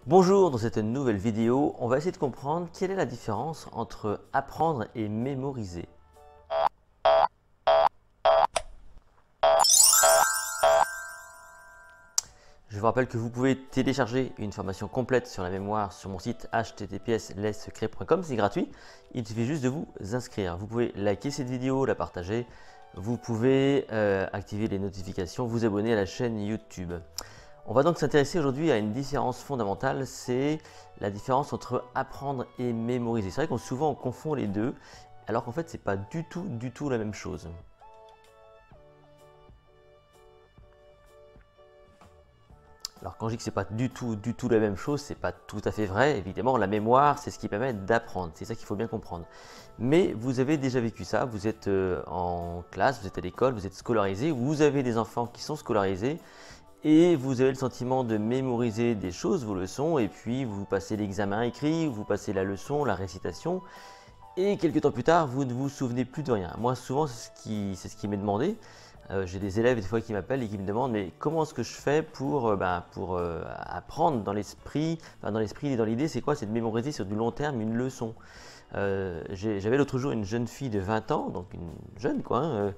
Bonjour, dans cette nouvelle vidéo, on va essayer de comprendre quelle est la différence entre apprendre et mémoriser. Je vous rappelle que vous pouvez télécharger une formation complète sur la mémoire sur mon site https://lessecret.com, c'est gratuit, il suffit juste de vous inscrire. Vous pouvez liker cette vidéo, la partager, vous pouvez activer les notifications, vous abonner à la chaîne YouTube. On va donc s'intéresser aujourd'hui à une différence fondamentale, c'est la différence entre apprendre et mémoriser. C'est vrai qu'on souvent on confond les deux, alors qu'en fait c'est pas du tout la même chose. Alors quand je dis que c'est pas du tout la même chose, c'est pas tout à fait vrai. Évidemment, la mémoire, c'est ce qui permet d'apprendre. C'est ça qu'il faut bien comprendre. Mais vous avez déjà vécu ça. Vous êtes en classe, vous êtes à l'école, vous êtes scolarisé, vous avez des enfants qui sont scolarisés et vous avez le sentiment de mémoriser des choses, vos leçons, et puis vous passez l'examen écrit, vous passez la leçon, la récitation, et quelques temps plus tard, vous ne vous souvenez plus de rien. Moi, souvent, c'est ce qui m'est demandé. J'ai des élèves des fois qui m'appellent et qui me demandent mais comment est-ce que je fais pour apprendre dans l'esprit, et dans l'idée, c'est quoi? C'est de mémoriser sur du long terme une leçon. J'avais l'autre jour une jeune fille de 20 ans, donc une jeune quoi,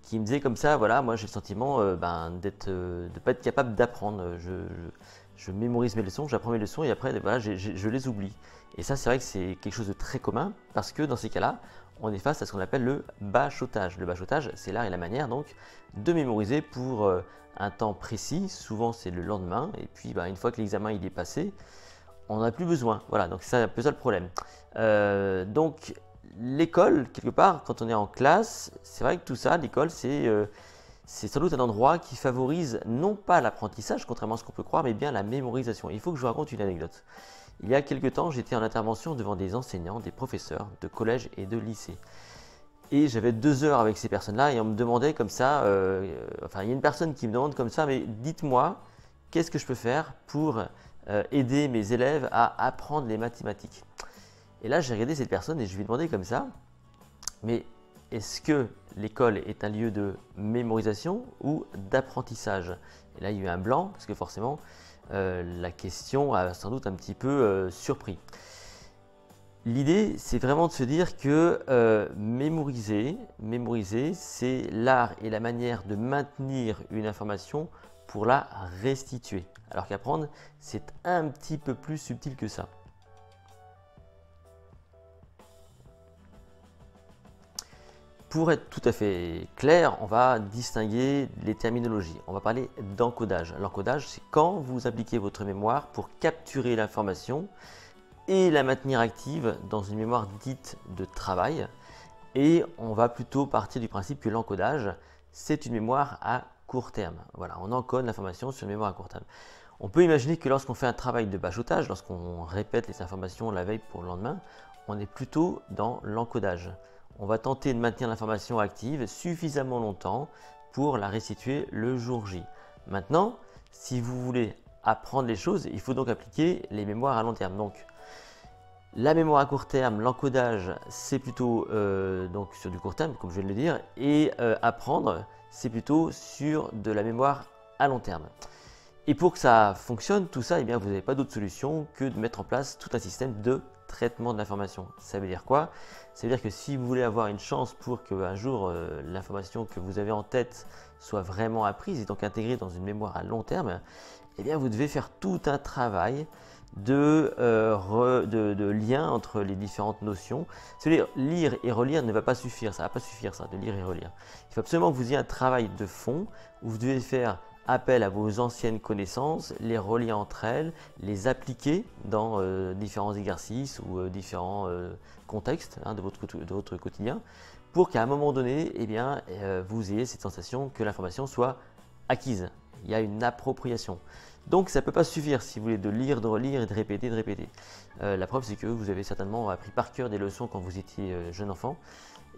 qui me disait comme ça, voilà, moi j'ai le sentiment de ne pas être capable d'apprendre. Je mémorise mes leçons, j'apprends mes leçons et après voilà, je les oublie. Et ça, c'est vrai que c'est quelque chose de très commun parce que dans ces cas-là, on est face à ce qu'on appelle le bachotage. Le bachotage, c'est l'art et la manière donc de mémoriser pour un temps précis. Souvent, c'est le lendemain. Et puis, une fois que l'examen il est passé, on n'en a plus besoin. Voilà, donc c'est un peu ça le problème. Donc, l'école, quelque part, quand on est en classe, c'est vrai que tout ça, l'école, c'est sans doute un endroit qui favorise non pas l'apprentissage, contrairement à ce qu'on peut croire, mais bien la mémorisation. Il faut que je vous raconte une anecdote. Il y a quelque temps, j'étais en intervention devant des enseignants, des professeurs de collège et de lycée. Et j'avais 2 heures avec ces personnes-là et on me demandait comme ça, il y a une personne qui me demande comme ça, mais dites-moi, qu'est-ce que je peux faire pour aider mes élèves à apprendre les mathématiques? Et là, j'ai regardé cette personne et je lui ai demandé comme ça, mais est-ce que l'école est un lieu de mémorisation ou d'apprentissage? Et là, il y a eu un blanc parce que forcément, la question a sans doute un petit peu surpris. L'idée, c'est vraiment de se dire que mémoriser, c'est l'art et la manière de maintenir une information pour la restituer. Alors qu'apprendre, c'est un petit peu plus subtil que ça. Pour être tout à fait clair, on va distinguer les terminologies. On va parler d'encodage. L'encodage, c'est quand vous appliquez votre mémoire pour capturer l'information et la maintenir active dans une mémoire dite de travail. Et on va plutôt partir du principe que l'encodage, c'est une mémoire à court terme. Voilà, on encode l'information sur une mémoire à court terme. On peut imaginer que lorsqu'on fait un travail de bachotage, lorsqu'on répète les informations la veille pour le lendemain, on est plutôt dans l'encodage. On va tenter de maintenir l'information active suffisamment longtemps pour la restituer le jour J. Maintenant, si vous voulez apprendre les choses, il faut donc appliquer les mémoires à long terme. Donc, la mémoire à court terme, l'encodage, c'est plutôt donc sur du court terme, comme je viens de le dire, et apprendre, c'est plutôt sur de la mémoire à long terme. Et pour que ça fonctionne, tout ça, eh bien, vous n'avez pas d'autre solution que de mettre en place tout un système de traitement de l'information. Ça veut dire quoi? Ça veut dire que si vous voulez avoir une chance pour qu'un jour l'information que vous avez en tête soit vraiment apprise et donc intégrée dans une mémoire à long terme, eh bien, vous devez faire tout un travail de lien entre les différentes notions. C'est-à-dire lire et relire ne va pas suffire, ça ne va pas suffire ça, de lire et relire. Il faut absolument que vous ayez un travail de fond où vous devez faire appel à vos anciennes connaissances, les relier entre elles, les appliquer dans différents exercices ou différents contextes de votre quotidien pour qu'à un moment donné, eh bien, vous ayez cette sensation que l'information soit acquise. Il y a une appropriation. Donc ça ne peut pas suffire si vous voulez de lire, de relire et de répéter, de répéter. La preuve, c'est que vous avez certainement appris par cœur des leçons quand vous étiez jeune enfant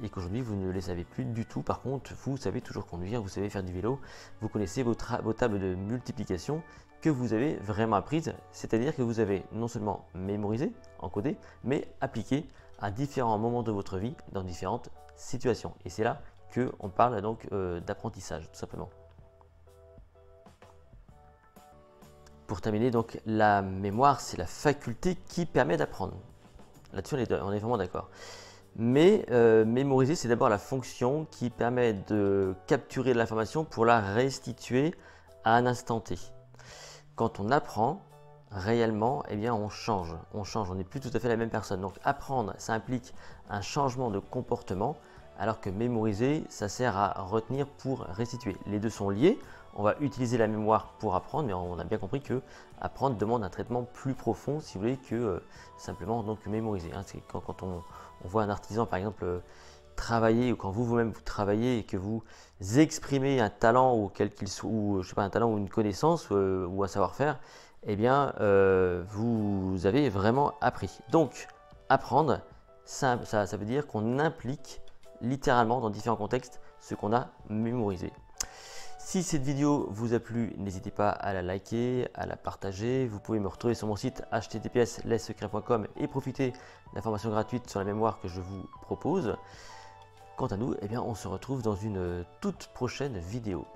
et qu'aujourd'hui vous ne les savez plus du tout. Par contre, vous savez toujours conduire, vous savez faire du vélo, vous connaissez vos tables de multiplication que vous avez vraiment apprises, c'est-à-dire que vous avez non seulement mémorisé, encodé, mais appliqué à différents moments de votre vie dans différentes situations. Et c'est là qu'on parle donc d'apprentissage, tout simplement. Pour terminer, donc la mémoire, c'est la faculté qui permet d'apprendre. Là-dessus, on est vraiment d'accord. Mais mémoriser, c'est d'abord la fonction qui permet de capturer de l'information pour la restituer à un instant T. Quand on apprend, réellement, eh bien, on change, on n'est plus tout à fait la même personne. Donc apprendre, ça implique un changement de comportement, alors que mémoriser, ça sert à retenir pour restituer. Les deux sont liés. On va utiliser la mémoire pour apprendre, mais on a bien compris que apprendre demande un traitement plus profond, si vous voulez, que simplement donc mémoriser. Hein. C'est quand on voit un artisan, par exemple, travailler, ou quand vous-même vous travaillez et que vous exprimez un talent, ou quel qu'il soit, ou je sais pas, un talent ou une connaissance ou un savoir-faire, eh bien, vous avez vraiment appris. Donc, apprendre, ça veut dire qu'on implique littéralement dans différents contextes ce qu'on a mémorisé. Si cette vidéo vous a plu, n'hésitez pas à la liker, à la partager. Vous pouvez me retrouver sur mon site https://lessecrets.com et profiter d'informations gratuites sur la mémoire que je vous propose. Quant à nous, eh bien, on se retrouve dans une toute prochaine vidéo.